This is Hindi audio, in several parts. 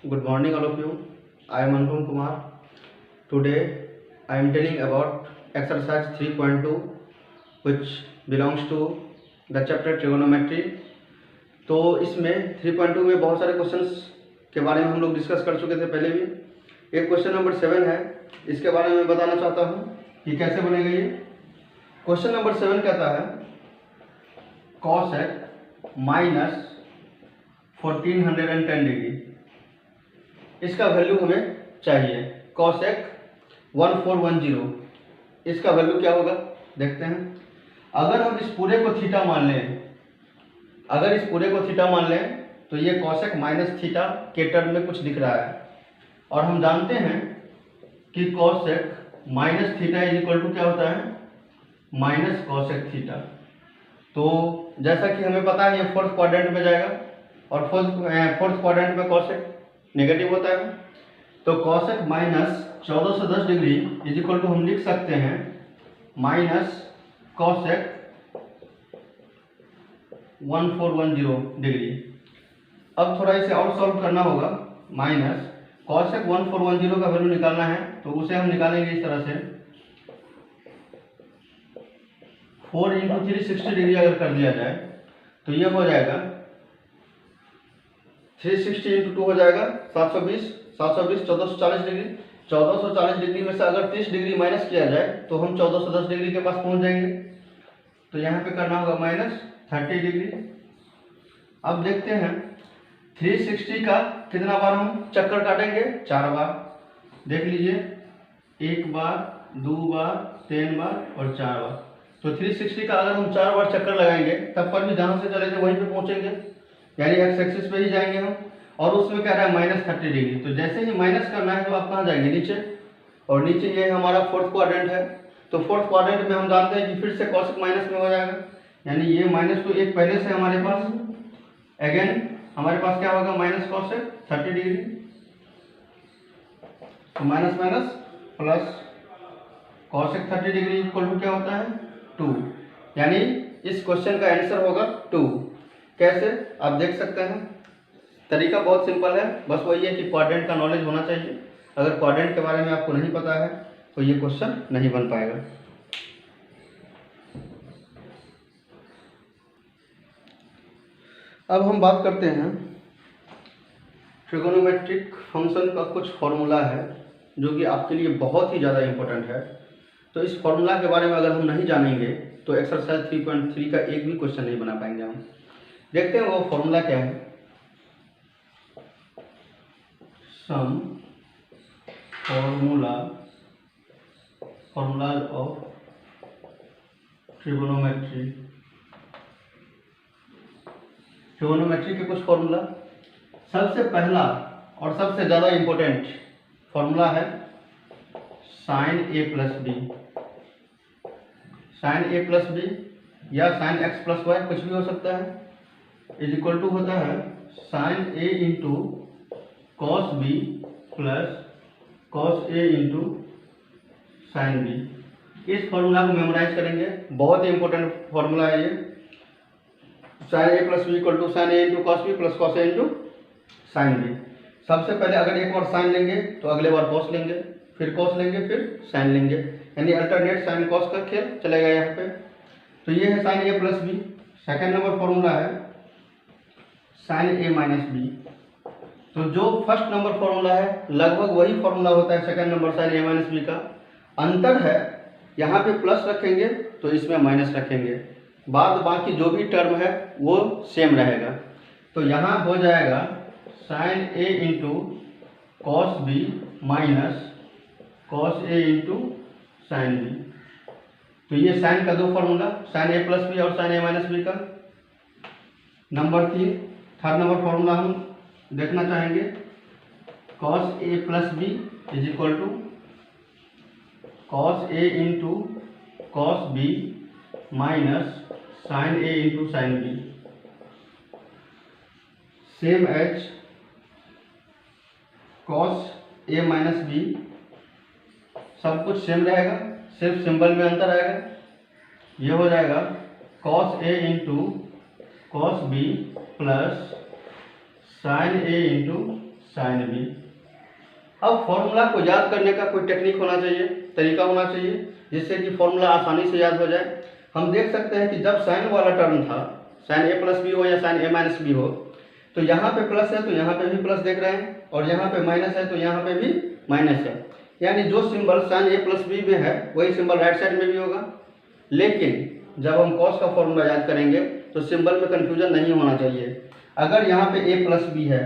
Good morning, all of you. I am Anupam Kumar. Today, I am telling about exercise 3.2, which belongs to the chapter trigonometry. तो इसमें 3.2 में बहुत सारे क्वेश्चंस के बारे में हम लोग डिस्कस कर चुके थे पहले भी। एक क्वेश्चन नंबर 7 है, इसके बारे में मैं बताना चाहता हूँ कि कैसे बनेगा ये। क्वेश्चन नंबर 7 कहता है cosec माइनस 1410 डिग्री, इसका वैल्यू हमें चाहिए। cosec 1410, इसका वैल्यू क्या होगा देखते हैं। अगर हम इस पूरे को थीटा मान लें, तो ये cosec माइनस थीटा के टर्म में कुछ दिख रहा है, और हम जानते हैं कि cosec minus theta is equal to क्या होता है, माइनस cosec थीटा। तो जैसा कि हमें पता है ये फोर्थ क्वाड्रेंट में जाएगा, और फोर्थ क्वाड्रेंट में cosec नेगेटिव होता है। तो cosec minus 1410 degree is equal to हम लिख सकते हैं माइनस cosec 1410 डिग्री। अब थोड़ा इसे और सॉल्व करना होगा। माइनस cosec 1410 का वैल्यू निकालना है, तो उसे हम निकालेंगे इस तरह से। 4 इंटू 360 डिग्री अगर कर दिया जाए तो ये हो जाएगा 360 इंटू 2 हो जाएगा 720 1440 डिग्री। 1440 डिग्री में से अगर 30 डिग्री माइनस किया जाए तो हम 1410 डिग्री के पास पहुंच जाएंगे। तो यहाँ पे करना होगा माइनस 30 डिग्री। अब देखते हैं 360 का कितना बार हम चक्कर काटेंगे, 4 बार। देख लीजिए, 1 बार, 2 बार, 3 बार और 4 बार। तो 360 का अगर हम 4 बार चक्कर लगाएंगे तब पर भी जहाँ से चले थे वहीं पे पहुंचेंगे, यानी एक्स एक्सिस पे ही जाएंगे हम। और उसमें कह रहा है माइनस 30 डिग्री, तो जैसे ही माइनस करना है तो आप कहाँ जाएंगे, नीचे। और नीचे ये हमारा फोर्थ क्वाड्रेंट है, तो फोर्थ क्वाड्रेंट में हम जानते हैं कि फिर से cosec माइनस में हो जाएगा, यानी ये माइनस तो एक पहले से हमारे पास, अगेन हमारे पास क्या होगा, माइनस cosec 30 डिग्री। तो minus minus plus cosec 30 degree equal to क्या होता है, 2। यानी इस क्वेश्चन का आंसर होगा 2। कैसे आप देख सकते हैं, तरीका बहुत सिंपल है, बस वही है कि क्वाड्रेंट का नॉलेज होना चाहिए। अगर क्वाड्रेंट के बारे में आपको नहीं पता है तो ये क्वेश्चन नहीं बन पाएगा। अब हम बात करते हैं ट्रिगोनोमेट्रिक फंक्शन का कुछ फॉर्मूला है जो कि आपके लिए बहुत ही ज़्यादा इम्पोर्टेंट है। तो इस फॉर्मूला के बारे में अगर हम नहीं जानेंगे तो एक्सरसाइज 3.3 का एक भी क्वेश्चन नहीं बना पाएंगे हम। देखते हैं वो फॉर्मूला क्या है। सम फॉर्मूलाज ऑफ ट्रिगोनोमेट्री के कुछ फॉर्मूला। सबसे पहला और सबसे ज़्यादा इम्पोर्टेंट फॉर्मूला है sine A plus B. Sign A plus B या साइन एक्स प्लस वाई, कुछ भी हो सकता है, इज इक्वल टू होता है sine A into cos B plus cos A into sine B. इस फॉर्मूला को मेमोराइज करेंगे, बहुत ही इंपॉर्टेंट फॉर्मूला है ये। Sine A plus B equal to sine A into cos B plus cos A into sine B. सबसे पहले अगर एक बार साइन लेंगे तो अगले बार कॉस लेंगे, फिर कॉस लेंगे, फिर साइन लेंगे, यानी अल्टरनेट साइन कॉस का खेल चलेगा यहाँ पे। तो ये है sine A plus B. Second number formula है साइन ए माइनस बी। तो जो फर्स्ट नंबर फॉर्मूला है लगभग वही फॉर्मूला होता है second number sign A minus B का। अंतर है यहाँ पे प्लस रखेंगे तो इसमें माइनस रखेंगे, बाकी जो भी टर्म है वो सेम रहेगा। तो यहाँ हो जाएगा sine A into cos B minus cos A into sine B. तो ये साइन का दो formula, sine A plus B और साइन ए माइनस बी का। नंबर 3, थर्ड नंबर फॉर्मूला हम देखना चाहेंगे, cos A plus B is equal to cos A into cos B minus sine A into sine B. Same as cos A minus B, सब कुछ सेम रहेगा, सिर्फ सिंबल में अंतर आएगा। ये हो जाएगा cos A into cos B plus sine A into sine B. अब फॉर्मूला को याद करने का कोई टेक्निक होना चाहिए, तरीका होना चाहिए, जिससे कि फॉर्मूला आसानी से याद हो जाए। हम देख सकते हैं कि जब साइन वाला टर्म था, साइन ए प्लस बी हो या साइन ए माइनस बी हो, तो यहाँ पे प्लस है तो यहाँ पे भी प्लस देख रहे हैं, और यहाँ पे माइनस है तो यहाँ पे भी माइनस है। यानी जो symbol sign A plus B में है वही सिंबल राइट साइड में भी होगा। लेकिन जब हम कॉस का फॉर्मूला याद करेंगे तो सिंबल में कन्फ्यूजन नहीं होना चाहिए। अगर यहाँ पे ए प्लस बी है,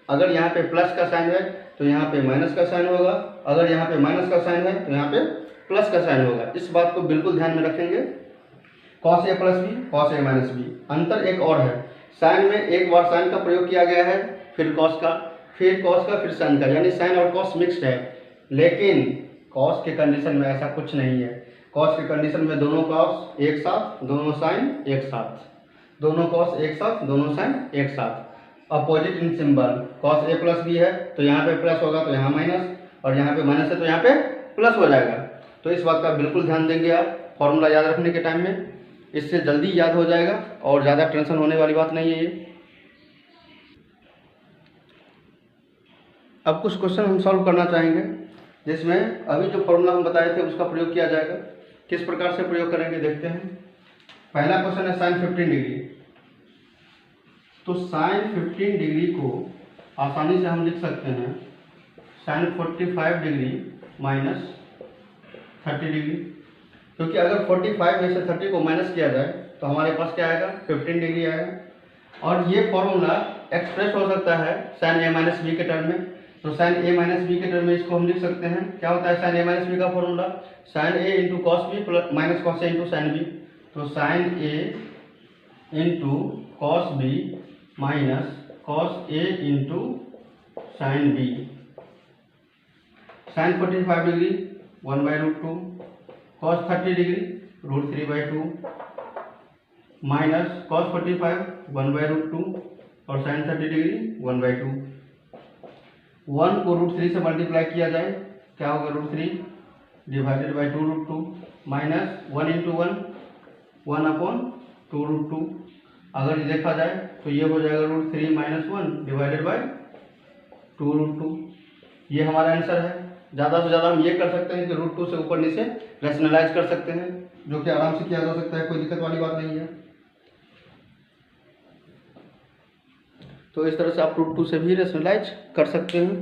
अगर यहाँ पे प्लस का साइन है तो यहाँ पे माइनस का साइन होगा, अगर यहाँ पे माइनस का साइन है तो यहाँ पे प्लस का साइन होगा। इस बात को बिल्कुल ध्यान में रखेंगे। Cos A plus B, cos A minus B. अंतर एक और है, साइन में एक बार साइन का प्रयोग किया गया है, फिर कॉस का, फिर कॉस का, फिर साइन का, यानी साइन और कॉस मिक्स्ड है। लेकिन कॉस के कंडीशन में ऐसा कुछ नहीं है। कॉस के कंडीशन में दोनों कॉस एक साथ, दोनों साइन एक साथ, दोनों कॉस एक साथ, दोनों साइन एक साथ। Opposite in symbol, cos A plus B है तो यहाँ पे प्लस होगा तो यहाँ माइनस, और यहाँ पे माइनस है तो यहाँ पे प्लस हो जाएगा। तो इस बात का बिल्कुल ध्यान देंगे आप फॉर्मूला याद रखने के टाइम में, इससे जल्दी याद हो जाएगा और ज़्यादा टेंशन होने वाली बात नहीं है ये। अब कुछ क्वेश्चन हम सॉल्व करना चाहेंगे, जिसमें अभी जो फॉर्मूला हम बताए थे उसका प्रयोग किया जाएगा। किस प्रकार से प्रयोग करेंगे देखते हैं। पहला क्वेश्चन है साइन 15 डिग्री। तो साइन 15 डिग्री को आसानी से हम लिख सकते हैं साइन 45 डिग्री माइनस 30 डिग्री, क्योंकि अगर 45 में से 30 को माइनस किया जाए तो हमारे पास क्या आएगा, 15 डिग्री आएगा। और ये फॉर्मूला एक्सप्रेस हो सकता है साइन ए माइनस बी के टर्म में। तो साइन ए माइनस बी के टर्म में इसको हम लिख सकते हैं, क्या होता है साइन ए माइनस बी का formula, sine A into cos B plus minus cos A into sine B. तो sine A into cos B minus cos A into sine B. Sine 45 degree 1/√2, cos 30 degree √3/2 minus cos 45 1/√2 और साइन 30 डिग्री 1/2। 1 को √3 से मल्टीप्लाई किया जाए क्या होगा, √3 डिवाइडेड बाई 2√2 माइनस 1 इंटू 1/2√2। अगर ये देखा जाए तो ये हो जाएगा √3 माइनस 1 डिवाइडेड बाई 2√2। ये हमारा आंसर है। ज़्यादा से ज़्यादा हम ये कर सकते हैं कि √2 से ऊपर नीचे रैशनलाइज कर सकते हैं, जो कि आराम से किया जा सकता है, कोई दिक्कत वाली बात नहीं है। तो इस तरह से आप √2 से भी रैशनलाइज कर सकते हैं।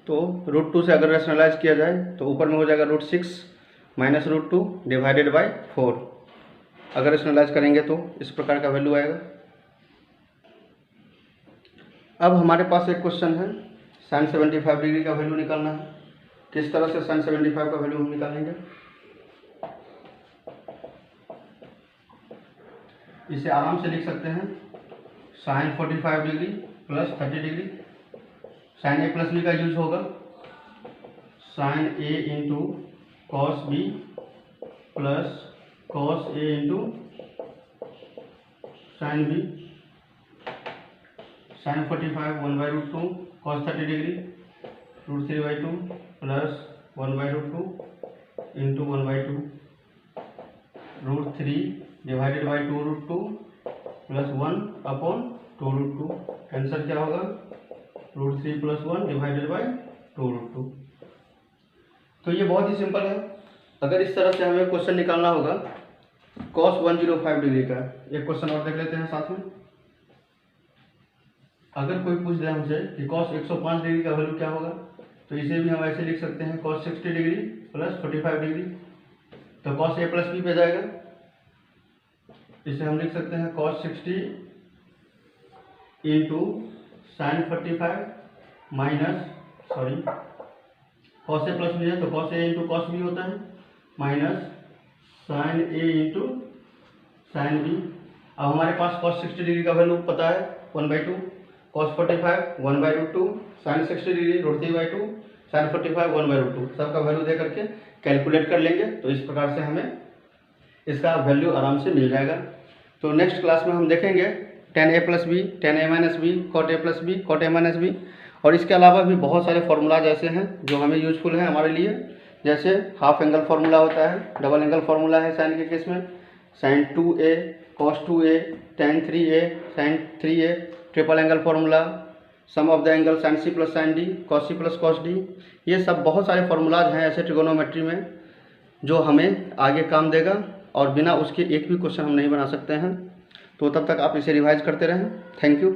तो √2 से अगर रैशनलाइज किया जाए तो ऊपर में हो जाएगा √6 माइनस √2 डिवाइडेड बाई 4। अगर रैशनलाइज करेंगे तो इस प्रकार का वैल्यू आएगा। अब हमारे पास एक क्वेश्चन है, साइन 75 डिग्री का वैल्यू निकालना है। किस तरह से साइन 75 का वैल्यू हम निकालेंगे, इसे आराम से लिख सकते हैं sine 45 degree plus 30 degree. Sine A plus B का यूज होगा, sine A into cos B plus cos A into sine B. Sine 45 1/√2 cos 30 degree √3/2 plus 1/√2 into 1/2 √3 divided by 2√2 plus 1/2√2। Answer क्या होगा, √3 प्लस 1 डिवाइडेड बाई 2√2। तो ये बहुत ही सिंपल है। अगर इस तरह से हमें क्वेश्चन निकालना होगा cos 105 डिग्री का, एक क्वेश्चन और देख लेते हैं साथ में। अगर कोई पूछ दे हमसे कि cos 105 डिग्री का वैल्यू क्या होगा, तो इसे भी हम ऐसे लिख सकते हैं cos 60 डिग्री प्लस 45 डिग्री। तो cos a प्लस बी पे जाएगा, इसे हम लिख सकते हैं cos 60 into sine 45 minus cos a plus B है तो cos a into cos b होता है minus sine a into sine b। अब हमारे पास cos 60 डिग्री का वैल्यू पता है 1/2, cos 45 1/√2, साइन 60 डिग्री √3/2, साइन 45 1/√2। सबका वैल्यू दे करके कैलकुलेट कर लेंगे तो इस प्रकार से हमें इसका वैल्यू आराम से मिल जाएगा। तो नेक्स्ट क्लास में हम देखेंगे tan a plus B, tan a minus B, cot a plus B, cot a minus B, और इसके अलावा भी बहुत सारे फार्मूलाज ऐसे हैं जो हमें यूजफुल हैं हमारे लिए। जैसे हाफ एंगल फार्मूला होता है, डबल एंगल फार्मूला है साइन के केस में, sine 2a cos 2a tan 3a sine 3a, triple angle formula, sum of the angle sine C plus sine D, cos C plus cos D, ये सब बहुत सारे फार्मूलाज हैं ऐसे ट्रिगोनोमेट्री में जो हमें आगे काम देगा और बिना उसके एक भी क्वेश्चन हम नहीं बना सकते हैं। तो तब तक आप इसे रिवाइज करते रहें। Thank you.